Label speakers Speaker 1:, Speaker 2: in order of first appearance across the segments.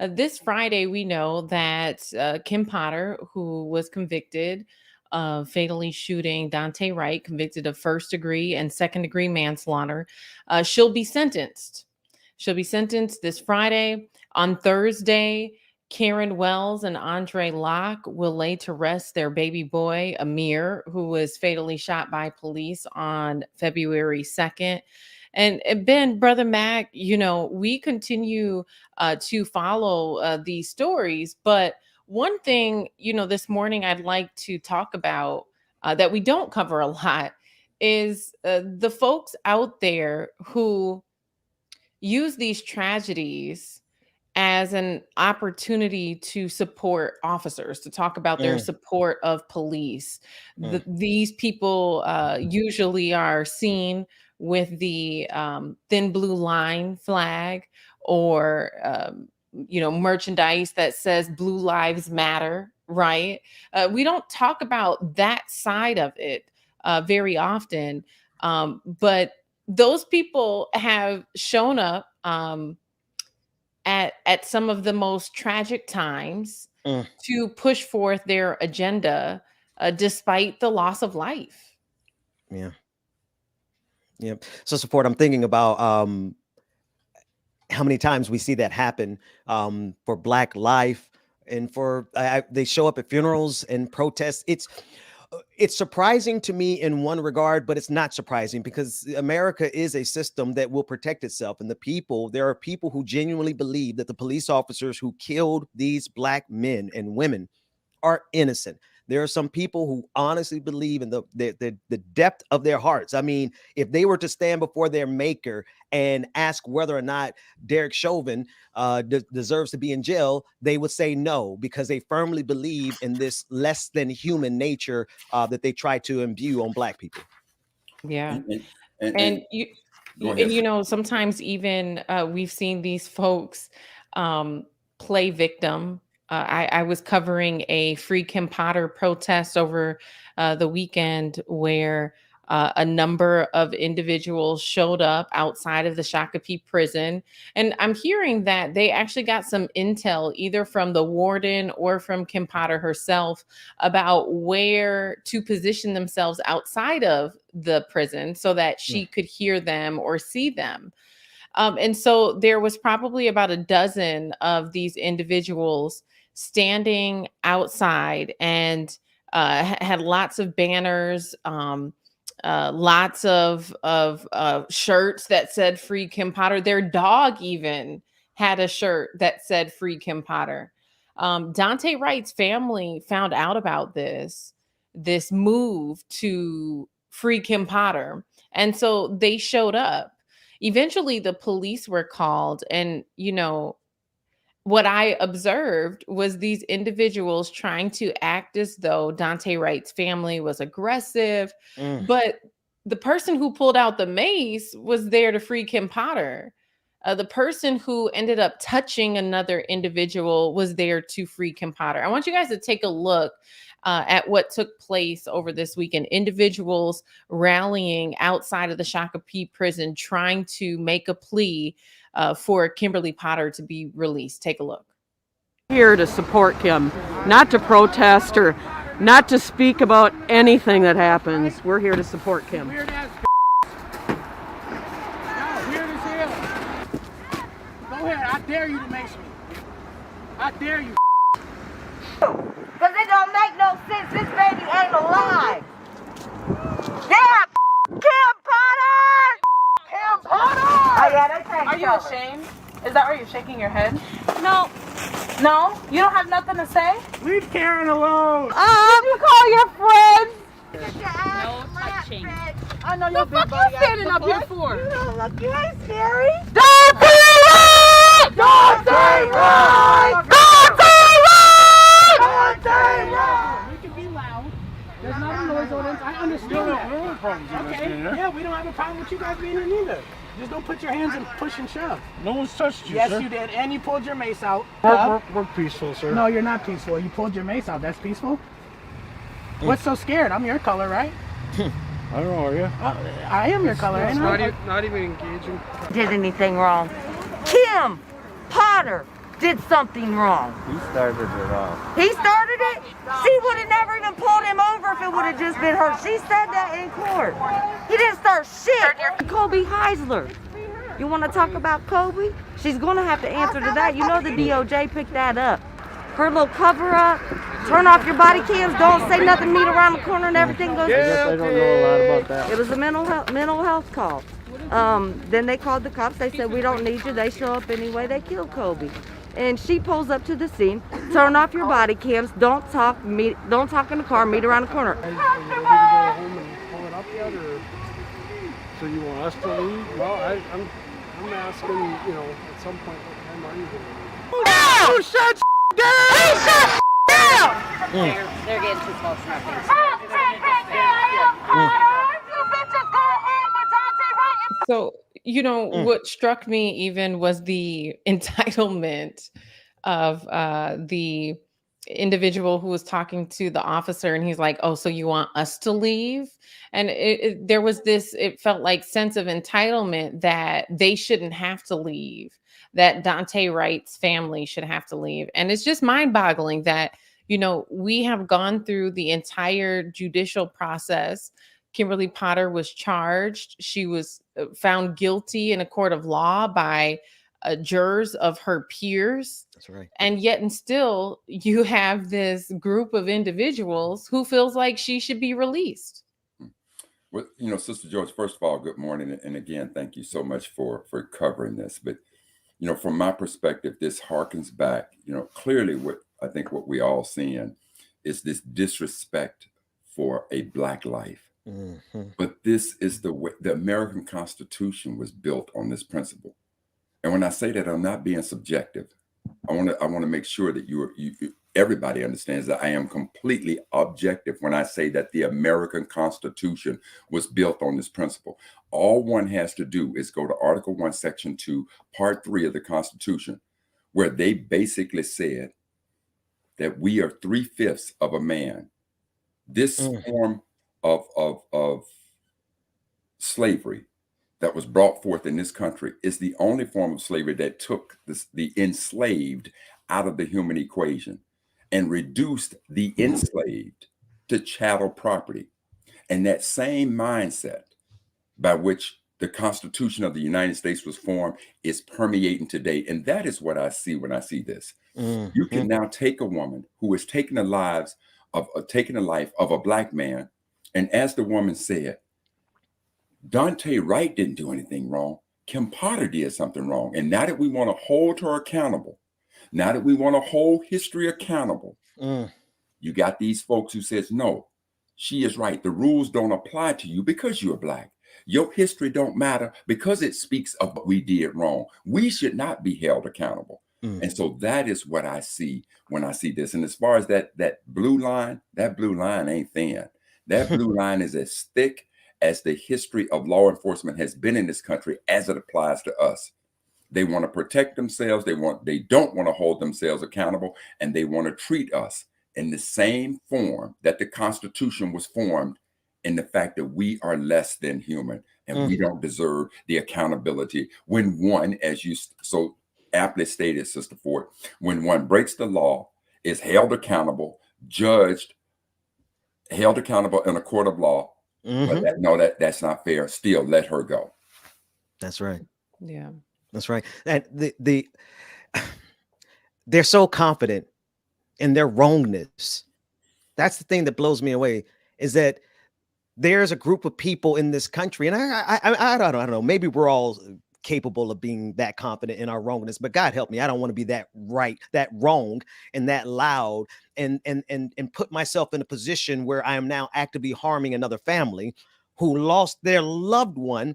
Speaker 1: This Friday, we know that Kim Potter, who was convicted of fatally shooting Daunte Wright, convicted of first degree and second degree manslaughter, she'll be sentenced. She'll be sentenced this Friday. On Thursday, Karen Wells and Andre Locke will lay to rest their baby boy, Amir, who was fatally shot by police on February 2nd. And Ben, Brother Mac, we continue to follow these stories. But one thing, this morning I'd like to talk about that we don't cover a lot is the folks out there who use these tragedies as an opportunity to support officers, to talk about their
Speaker 2: Mm,
Speaker 1: support of police.
Speaker 2: mm,
Speaker 1: These people usually are seen with the thin blue line flag or, merchandise that says Blue Lives Matter, right? We don't talk about that side of it very often. But those people have shown up at some of the most tragic times
Speaker 2: mm.
Speaker 1: to push forth their agenda despite the loss of life.
Speaker 2: Yeah. Yep. So support. I'm thinking about how many times we see that happen for Black life, and for they show up at funerals and protests. It's surprising to me in one regard, but it's not surprising because America is a system that will protect itself, and there are people who genuinely believe that the police officers who killed these Black men and women are innocent. There are some people who honestly believe in the depth of their hearts. I mean, if they were to stand before their maker and ask whether or not Derek Chauvin deserves to be in jail, they would say no, because they firmly believe in this less than human nature that they try to imbue on Black people.
Speaker 1: Yeah.
Speaker 3: And
Speaker 1: And you
Speaker 3: go
Speaker 1: and
Speaker 3: ahead.
Speaker 1: sometimes even we've seen these folks play victim. I was covering a Free Kim Potter protest over the weekend where a number of individuals showed up outside of the Shakopee prison. And I'm hearing that they actually got some intel either from the warden or from Kim Potter herself about where to position themselves outside of the prison so that
Speaker 2: Mm,
Speaker 1: she could hear them or see them. And so there was probably about a dozen of these individuals standing outside and had lots of banners, lots of shirts that said "Free Kim Potter." Their dog even had a shirt that said "Free Kim Potter." Daunte Wright's family found out about this move to free Kim Potter, and so they showed up. Eventually, the police were called, and what I observed was these individuals trying to act as though Daunte Wright's family was aggressive,
Speaker 2: mm.
Speaker 1: but the person who pulled out the mace was there to free Kim Potter. The person who ended up touching another individual was there to free Kim Potter. I want you guys to take a look at what took place over this weekend. Individuals rallying outside of the Shakopee prison trying to make a plea for Kimberly Potter to be released. Take a look.
Speaker 4: Here to support Kim, not to protest or not to speak about anything that happens. We're here to support Kim.
Speaker 5: Weird as no, weird as hell. Go ahead, I dare you to mace me. I dare you.
Speaker 6: Cause it don't make no sense. This baby ain't alive. Yeah, Kim Potter! Kim Potter! Oh yeah, they can't.
Speaker 7: Are you
Speaker 6: cover.
Speaker 7: ashamed? Is that why you're shaking your head?
Speaker 6: No.
Speaker 7: No? You don't have nothing to say?
Speaker 5: Leave Karen alone.
Speaker 7: Did you call your friends?
Speaker 6: Get your ass
Speaker 7: No
Speaker 6: slapped,
Speaker 7: touching.
Speaker 6: bitch.
Speaker 7: I know
Speaker 6: The
Speaker 7: your big
Speaker 6: fuck
Speaker 7: body
Speaker 6: you
Speaker 7: ass
Speaker 6: standing up here
Speaker 7: support.
Speaker 6: for? You don't look, you ain't scary.
Speaker 7: Daunte Wright!
Speaker 6: Daunte Wright! Daunte Wright!
Speaker 5: We can be loud. There's not a noise ordinance. I understand that. Okay, yeah, we don't have a problem with you guys being in either. Just don't put your hands and push and shove.
Speaker 8: No one's touched you,
Speaker 5: Yes,
Speaker 8: sir.
Speaker 5: you did, and you pulled your mace out.
Speaker 8: We're peaceful, sir.
Speaker 5: No, you're not peaceful. You pulled your mace out. That's peaceful? What's so scared? I'm your color, right?
Speaker 8: I don't know, are you?
Speaker 5: I am your color, ain't I?
Speaker 8: Not even engaging.
Speaker 6: Did anything wrong. Kim Potter did something wrong.
Speaker 3: He started it off.
Speaker 6: He started it? She would have never even pulled him over if it would have just been her. She said that in court. He didn't start shit. Kobe Heisler. You want to talk about Kobe? She's going to have to answer to that. You know the DOJ picked that up. Her little cover up, turn off your body cams, don't say nothing, meet around the corner and everything goes.
Speaker 3: I guess I don't know a lot about that.
Speaker 6: It was a mental health call. Then they called the cops. They said, we don't need you. They show up anyway. They killed Kobe. And she pulls up to the scene, turn off your body cams, don't talk in the car, meet around the corner.
Speaker 8: Are you ready to go home and pull it up yet, or so you want us to leave? Well, I'm asking, at some point, what time are you going to leave?
Speaker 6: No! Who shut down? Who shut down?
Speaker 9: They're getting too close to nothing.
Speaker 1: So, what struck me even was the entitlement of the individual who was talking to the officer, and he's like, "Oh, so you want us to leave?" And there was this, it felt like, sense of entitlement that they shouldn't have to leave, that Daunte Wright's family should have to leave. And it's just mind-boggling that, we have gone through the entire judicial process. Kimberly Potter was charged. She was found guilty in a court of law by jurors of her peers.
Speaker 2: That's right.
Speaker 1: And yet and still you have this group of individuals who feels like she should be released.
Speaker 10: Well, Sister George, first of all, good morning. And again, thank you so much for covering this. But, from my perspective, this harkens back, clearly what we all seeing is this disrespect for a Black life.
Speaker 2: Mm-hmm.
Speaker 10: But this is the way the American Constitution was built on this principle. And when I say that, I'm not being subjective. I want to make sure that everybody understands that I am completely objective when I say that the American Constitution was built on this principle. All one has to do is go to Article 1, Section 2, Part 3 of the Constitution, where they basically said that we are 3/5 of a man. This form of slavery that was brought forth in this country is the only form of slavery that took the enslaved out of the human equation and reduced the enslaved to chattel property. And that same mindset by which the Constitution of the United States was formed is permeating today. And that is what I see when I see this.
Speaker 2: Mm-hmm.
Speaker 10: You can now take a woman who has taken the life of a Black man, and as the woman said, Daunte Wright didn't do anything wrong. Kim Potter did something wrong. And now that we want to hold her accountable, now that we want to hold history accountable, you got these folks who says, no, she is right. The rules don't apply to you because you're Black. Your history don't matter because it speaks of what we did wrong. We should not be held accountable. And so that is what I see when I see this. And as far as that blue line ain't thin. That blue line is as thick as the history of law enforcement has been in this country as it applies to us. They want to protect themselves. They don't want to hold themselves accountable, and they want to treat us in the same form that the Constitution was formed, in the fact that we are less than human and we don't deserve the accountability when one, as you so aptly stated, Sister Ford, when one breaks the law, is held accountable, judged, held accountable in a court of law. But that's not fair. Still, let her go.
Speaker 2: That's right.
Speaker 1: Yeah,
Speaker 2: that's right. And they're so confident in their wrongness. That's the thing that blows me away, is that there's a group of people in this country, and I don't know, maybe we're all capable of being that confident in our wrongness, but God help me, I don't want to be that wrong and that loud and put myself in a position where I am now actively harming another family who lost their loved one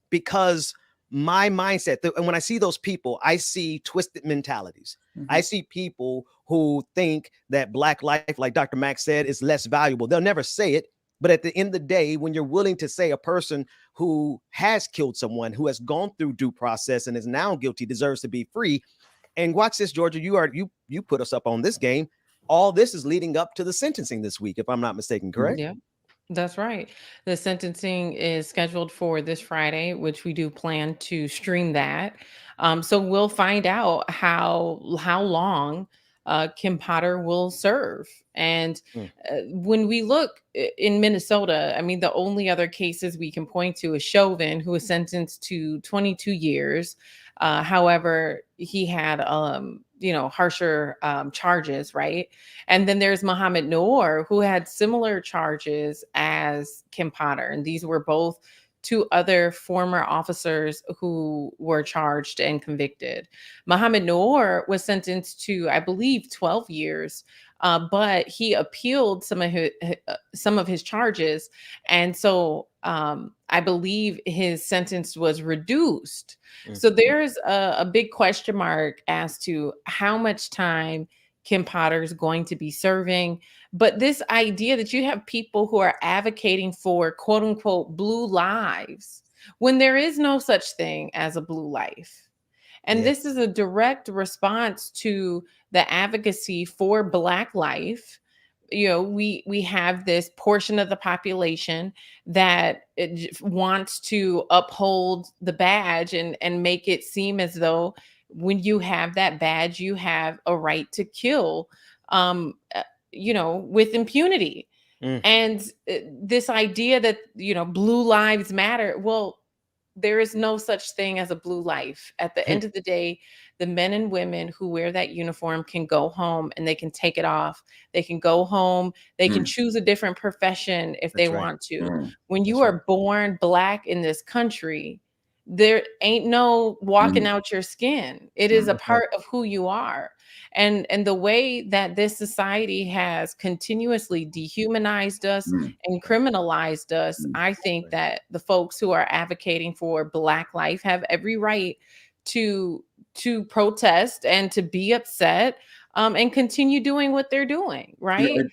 Speaker 2: because my mindset, and when I see those people, I see twisted mentalities. I see people who think that Black life, like Dr. Max said, is less valuable. They'll never say it, but at the end of the day, when you're willing to say a person who has killed someone, who has gone through due process and is now guilty, deserves to be free. And watch this, Georgia, you put us up on this game. All this is leading up to the sentencing this week, if I'm not mistaken, correct?
Speaker 1: Yeah, that's right. The sentencing is scheduled for this Friday, which we do plan to stream that. So we'll find out how long Kim Potter will serve. And
Speaker 2: Mm.
Speaker 1: when we look in Minnesota, I mean, the only other cases we can point to is Chauvin, who was sentenced to 22 years. However, he had harsher charges, right? And then there's Mohammed Noor, who had similar charges as Kim Potter, and these were both two other former officers who were charged and convicted. Mohammed Noor was sentenced to, I believe, 12 years, but he appealed some of his charges, and so I believe his sentence was reduced. So there's a big question mark as to how much time Kim Potter is going to be serving. But this idea that you have people who are advocating for quote unquote blue lives when there is no such thing as a blue life. And
Speaker 2: Yeah.
Speaker 1: this is a direct response to the advocacy for Black life. We have this portion of the population that wants to uphold the badge and make it seem as though when you have that badge, you have a right to kill, with impunity.
Speaker 2: Mm.
Speaker 1: And this idea that, blue lives matter. Well, there is no such thing as a blue life. At the end of the day, the men and women who wear that uniform can go home and they can take it off. They can go home. They can choose a different profession if they
Speaker 2: That's right.
Speaker 1: want to.
Speaker 10: Mm.
Speaker 1: When you
Speaker 2: That's
Speaker 1: are
Speaker 2: right.
Speaker 1: born Black in this country, there ain't no walking out your skin. It is a
Speaker 2: That's right.
Speaker 1: part of who you are. And the way that this society has continuously dehumanized us
Speaker 10: Mm.
Speaker 1: and criminalized us,
Speaker 10: Mm.
Speaker 1: I think that the folks who are advocating for Black life have every right to protest and to be upset, and continue doing what they're doing, right?